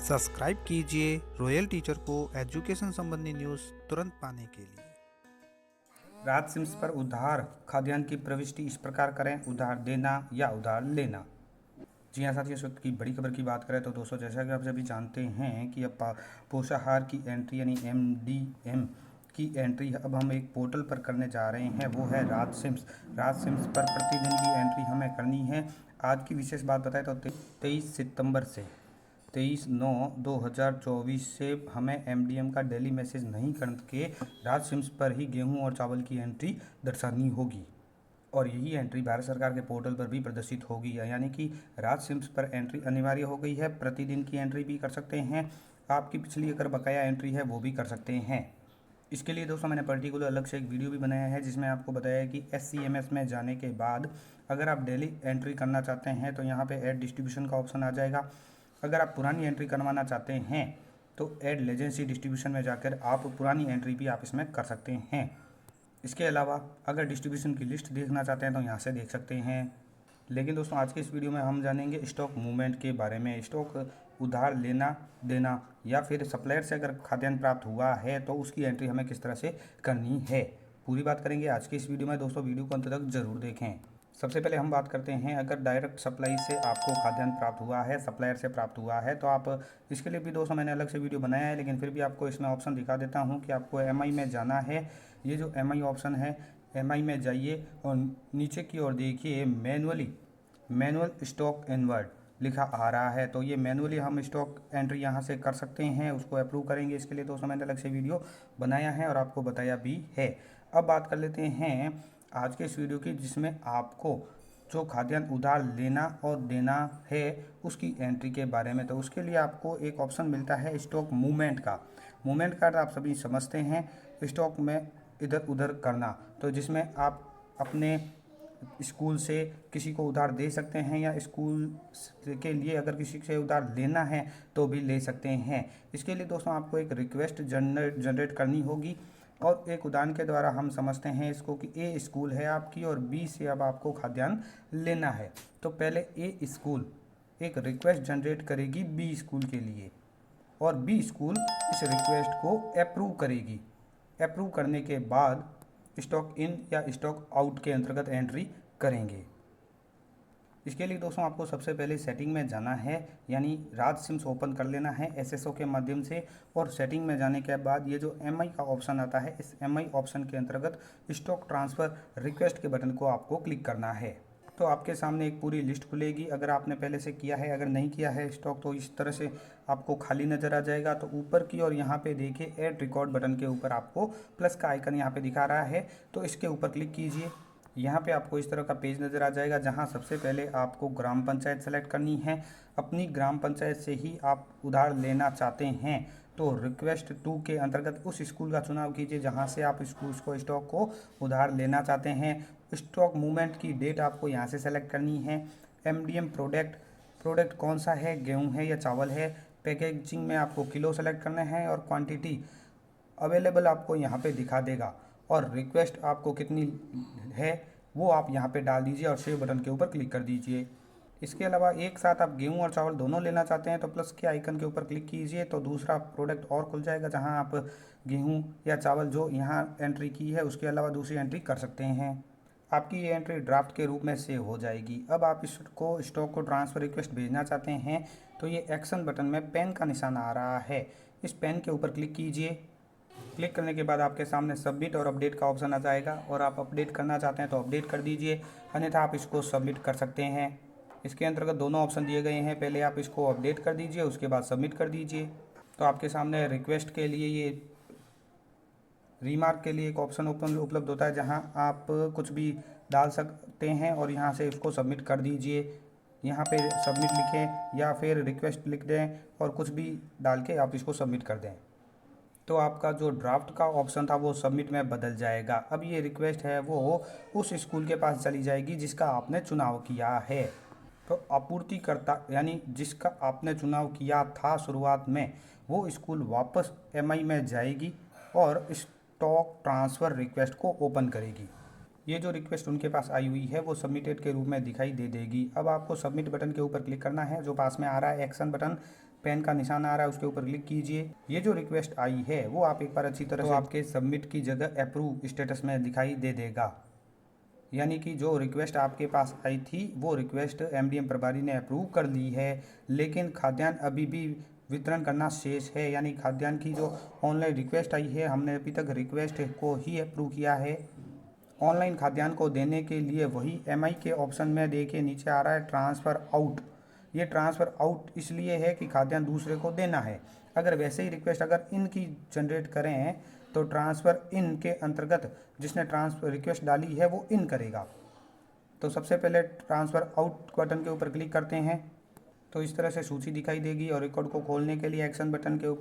Subscribe कीजिए royal teacher को education संबंधी न्यूज़ तुरंत पाने के लिए। राहत सिम्स पर उधार खाद्यान्न की प्रविष्टि इस प्रकार करें, उधार देना या उधार लेना। जी हाँ साथियों, इस वक्त की बड़ी खबर की बात करें तो दोस्तों, जैसा कि आप सभी जानते हैं कि अब पोषाहार की एंट्री यानी MDM की एंट्री अब हम एक पोर्टल पर करने जा रहे हैं, वो है राहत सिम्स। राहत सिम्स पर प्रतिदिन की एंट्री हमें करनी है। आज की विशेष बात बताएं तो 23 सितंबर से 23/9/2024 से हमें MDM का डेली मैसेज नहीं करके राहत सिम्स पर ही गेहूं और चावल की एंट्री दर्शानी होगी और यही एंट्री भारत सरकार के पोर्टल पर भी प्रदर्शित होगी। यानी कि राहत सिम्स पर एंट्री अनिवार्य हो गई है। प्रतिदिन की एंट्री भी कर सकते हैं, आपकी पिछली अगर बकाया एंट्री है वो भी कर सकते हैं। इसके लिए दोस्तों मैंने पर्टिकुलर अलग से एक वीडियो भी बनाया है जिसमें आपको बताया है कि SCMS में जाने के बाद अगर आप डेली एंट्री करना चाहते हैं तो यहाँ पे ऐड डिस्ट्रीब्यूशन का ऑप्शन आ जाएगा। अगर आप पुरानी एंट्री करवाना चाहते हैं तो ऐड लेजेंसी डिस्ट्रीब्यूशन में जाकर आप पुरानी एंट्री भी आप इसमें कर सकते हैं। इसके अलावा अगर डिस्ट्रीब्यूशन की लिस्ट देखना चाहते हैं तो यहाँ से देख सकते हैं। लेकिन दोस्तों, आज के इस वीडियो में हम जानेंगे स्टॉक मूवमेंट के बारे में। स्टॉक उधार लेना देना या फिर सप्लायर से अगर खाद्यान्न प्राप्त हुआ है तो उसकी एंट्री हमें किस तरह से करनी है, पूरी बात करेंगे आज की इस वीडियो में। दोस्तों, वीडियो को अंत तक जरूर देखें। सबसे पहले हम बात करते हैं, अगर डायरेक्ट सप्लाई से आपको खाद्यान्न प्राप्त हुआ है, सप्लायर से प्राप्त हुआ है, तो आप इसके लिए भी दोस्तों मैंने अलग से वीडियो बनाया है, लेकिन फिर भी आपको इसमें ऑप्शन दिखा देता हूँ कि आपको MI में जाना है। ये जो MI ऑप्शन है, MI में जाइए और नीचे की ओर देखिए मैनुअल स्टॉक इनवर्ड लिखा आ रहा है। तो ये मैनुअली हम स्टॉक एंट्री यहाँ से कर सकते हैं, उसको अप्रूव करेंगे। इसके लिए दोस्तों मैंने अलग से वीडियो बनाया है और आपको बताया भी है। अब बात कर लेते हैं आज के इस वीडियो की, जिसमें आपको जो खाद्यान्न उधार लेना और देना है उसकी एंट्री के बारे में। तो उसके लिए आपको एक ऑप्शन मिलता है स्टॉक मूवमेंट का। मूवमेंट का आप सभी समझते हैं, स्टॉक में इधर उधर करना, तो जिसमें आप अपने स्कूल से किसी को उधार दे सकते हैं या स्कूल के लिए अगर किसी से उधार लेना है तो भी ले सकते हैं। इसके लिए दोस्तों आपको एक रिक्वेस्ट जनरेट करनी होगी और एक उदाहरण के द्वारा हम समझते हैं इसको कि A स्कूल है आपकी और B से अब आपको खाद्यान्न लेना है। तो पहले A स्कूल एक रिक्वेस्ट जनरेट करेगी B स्कूल के लिए और B स्कूल इस रिक्वेस्ट को अप्रूव करेगी। अप्रूव करने के बाद स्टॉक इन या स्टॉक आउट के अंतर्गत एंट्री करेंगे। इसके लिए दोस्तों आपको सबसे पहले सेटिंग में जाना है, यानी राहत सिम्स ओपन कर लेना है SSO के माध्यम से। और सेटिंग में जाने के बाद ये जो MI का ऑप्शन आता है, इस MI ऑप्शन के अंतर्गत स्टॉक ट्रांसफ़र रिक्वेस्ट के बटन को आपको क्लिक करना है। तो आपके सामने एक पूरी लिस्ट खुलेगी। अगर आपने पहले से किया है, अगर नहीं किया है स्टॉक, तो इस तरह से आपको खाली नज़र आ जाएगा। तो ऊपर की और यहाँ पे देखिए ऐड रिकॉर्ड बटन के ऊपर आपको प्लस का आइकन यहाँ पे दिखा रहा है, तो इसके ऊपर क्लिक कीजिए। यहाँ पे आपको इस तरह का पेज नज़र आ जाएगा, जहाँ सबसे पहले आपको ग्राम पंचायत सेलेक्ट करनी है। अपनी ग्राम पंचायत से ही आप उधार लेना चाहते हैं तो रिक्वेस्ट 2 के अंतर्गत उस स्कूल का चुनाव कीजिए जहाँ से आप स्टॉक को उधार लेना चाहते हैं। स्टॉक मूवमेंट की डेट आपको यहाँ से सेलेक्ट करनी है। MDM प्रोडक्ट कौन सा है, गेहूँ है या चावल है। पैकेजिंग में आपको किलो सेलेक्ट करना है और क्वांटिटी अवेलेबल आपको यहाँ पे दिखा देगा और रिक्वेस्ट आपको कितनी है वो आप यहाँ पे डाल दीजिए और सेव बटन के ऊपर क्लिक कर दीजिए। इसके अलावा एक साथ आप गेहूं और चावल दोनों लेना चाहते हैं तो प्लस के आइकन के ऊपर क्लिक कीजिए, तो दूसरा प्रोडक्ट और खुल जाएगा जहां आप गेहूं या चावल जो यहाँ एंट्री की है उसके अलावा दूसरी एंट्री कर सकते हैं। आपकी ये एंट्री ड्राफ्ट के रूप में सेव हो जाएगी। अब आप इसको स्टॉक को ट्रांसफ़र रिक्वेस्ट भेजना चाहते हैं तो ये एक्शन बटन में पेन का निशान आ रहा है, इस पेन के ऊपर क्लिक कीजिए। क्लिक करने के बाद आपके सामने सबमिट और अपडेट का ऑप्शन आ जाएगा और आप अपडेट करना चाहते हैं तो अपडेट कर दीजिए, अन्यथा आप इसको सबमिट कर सकते हैं। इसके अंतर्गत दोनों ऑप्शन दिए गए हैं, पहले आप इसको अपडेट कर दीजिए, उसके बाद सबमिट कर दीजिए। तो आपके सामने रिक्वेस्ट के लिए ये रीमार्क के लिए एक ऑप्शन उपलब्ध होता है जहां आप कुछ भी डाल सकते हैं और यहां से इसको सबमिट कर दीजिए। यहाँ पे सबमिट लिखें या फिर रिक्वेस्ट लिख दें और कुछ भी डाल के आप इसको सबमिट कर दें, तो आपका जो ड्राफ्ट का ऑप्शन था वो सबमिट में बदल जाएगा। अब ये रिक्वेस्ट है वो उस स्कूल के पास चली जाएगी जिसका आपने चुनाव किया है। तो आपूर्तिकर्ता यानी जिसका आपने चुनाव किया था शुरुआत में, वो स्कूल वापस MI में जाएगी और स्टॉक ट्रांसफ़र रिक्वेस्ट को ओपन करेगी। ये जो रिक्वेस्ट उनके पास आई हुई है वो सबमिटेड के रूप में दिखाई दे देगी। अब आपको सबमिट बटन के ऊपर क्लिक करना है, जो पास में आ रहा है एक्शन बटन, पेन का निशान आ रहा है उसके ऊपर क्लिक कीजिए। ये जो रिक्वेस्ट आई है वो आप एक बार अच्छी तरह से आपके सबमिट की जगह अप्रूव स्टेटस में दिखाई दे देगा, यानी कि जो रिक्वेस्ट आपके पास आई थी वो रिक्वेस्ट एमडीएम प्रभारी ने अप्रूव कर ली है, लेकिन खाद्यान्न अभी भी वितरण करना शेष है। यानी खाद्यान्न की जो ऑनलाइन रिक्वेस्ट आई है हमने अभी तक रिक्वेस्ट को ही अप्रूव किया है। ऑनलाइन खाद्यान्न को देने के लिए वही एमआई के ऑप्शन में देखिए नीचे आ रहा है ट्रांसफ़र आउट। ये ट्रांसफ़र आउट इसलिए है कि खाद्यान्न दूसरे को देना है। अगर वैसे ही रिक्वेस्ट अगर इनकी जनरेट करें तो ट्रांसफ़र इन के अंतर्गत जिसने ट्रांसफ़र रिक्वेस्ट डाली है वो इन करेगा। तो सबसे पहले ट्रांसफ़र आउट बटन के ऊपर क्लिक करते हैं तो इस तरह से सूची दिखाई देगी और रिकॉर्ड को खोलने के लिए एक्शन बटन के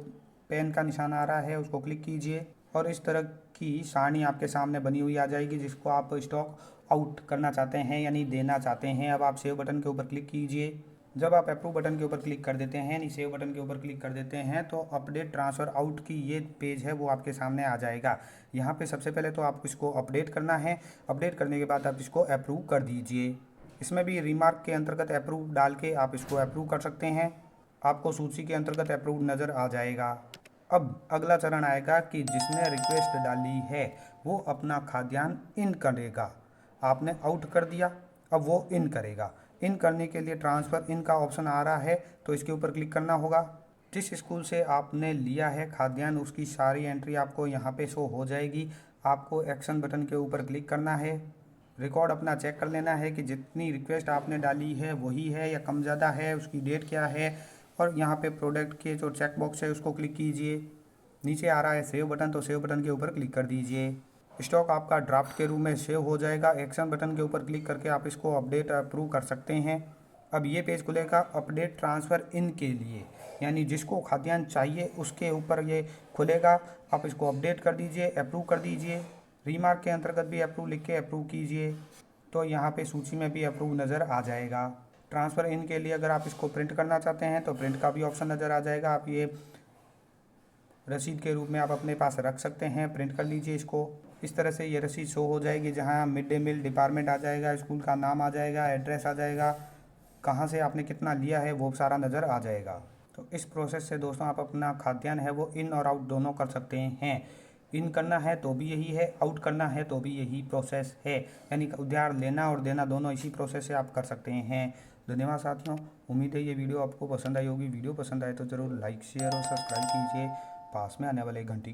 पेन का निशान आ रहा है उसको क्लिक कीजिए और इस तरह की सारणी आपके सामने बनी हुई आ जाएगी जिसको आप स्टॉक आउट करना चाहते हैं यानी देना चाहते हैं। अब आप सेव बटन के ऊपर क्लिक कीजिए। जब आप अप्रूव बटन के ऊपर क्लिक कर देते हैं यानी सेव बटन के ऊपर क्लिक कर देते हैं तो अपडेट ट्रांसफ़र आउट की ये पेज है वो आपके सामने आ जाएगा। यहाँ पे सबसे पहले तो आपको इसको अपडेट करना है। अपडेट करने के बाद आप इसको अप्रूव कर दीजिए। इसमें भी रिमार्क के अंतर्गत अप्रूव डाल के आप इसको अप्रूव कर सकते हैं। आपको सूची के अंतर्गत अप्रूव नज़र आ जाएगा। अब अगला चरण आएगा कि जिसने रिक्वेस्ट डाली है वो अपना खाद्यान्न इन करेगा। आपने आउट कर दिया, अब वो इन करेगा। इन करने के लिए ट्रांसफ़र इन का ऑप्शन आ रहा है तो इसके ऊपर क्लिक करना होगा। जिस स्कूल से आपने लिया है खाद्यान्न उसकी सारी एंट्री आपको यहाँ पे शो हो जाएगी। आपको एक्शन बटन के ऊपर क्लिक करना है। रिकॉर्ड अपना चेक कर लेना है कि जितनी रिक्वेस्ट आपने डाली है वही है या कम ज़्यादा है, उसकी डेट क्या है। और यहाँ पे प्रोडक्ट के जो चेक बॉक्स है उसको क्लिक कीजिए। नीचे आ रहा है सेव बटन तो सेव बटन के ऊपर क्लिक कर दीजिए। स्टॉक आपका ड्राफ्ट के रूप में सेव हो जाएगा। एक्शन बटन के ऊपर क्लिक करके आप इसको अपडेट अप्रूव कर सकते हैं। अब ये पेज खुलेगा अपडेट ट्रांसफ़र इन के लिए, यानी जिसको खाद्यान्न चाहिए उसके ऊपर ये खुलेगा। आप इसको अपडेट कर दीजिए, अप्रूव कर दीजिए। रीमार्क के अंतर्गत भी अप्रूव लिख के अप्रूव कीजिए तो यहाँ पे सूची में भी अप्रूव नज़र आ जाएगा। ट्रांसफ़र इन के लिए अगर आप इसको प्रिंट करना चाहते हैं तो प्रिंट का भी ऑप्शन नज़र आ जाएगा। आप ये रसीद के रूप में आप अपने पास रख सकते हैं, प्रिंट कर लीजिए इसको। इस तरह से ये रसीद शो हो जाएगी जहाँ मिड डे मील डिपार्टमेंट आ जाएगा, स्कूल का नाम आ जाएगा, एड्रेस आ जाएगा, कहाँ से आपने कितना लिया है वो सारा नज़र आ जाएगा। तो इस प्रोसेस से दोस्तों आप अपना खाद्यान्न है वो इन और आउट दोनों कर सकते हैं। इन करना है तो भी यही है, आउट करना है तो भी यही प्रोसेस है, यानी उधार लेना और देना दोनों इसी प्रोसेस से आप कर सकते हैं। धन्यवाद साथियों, उम्मीद है ये वीडियो आपको पसंद आई होगी। वीडियो पसंद आए तो ज़रूर लाइक शेयर और सब्सक्राइब कीजिए। पास में आने वाले घंटी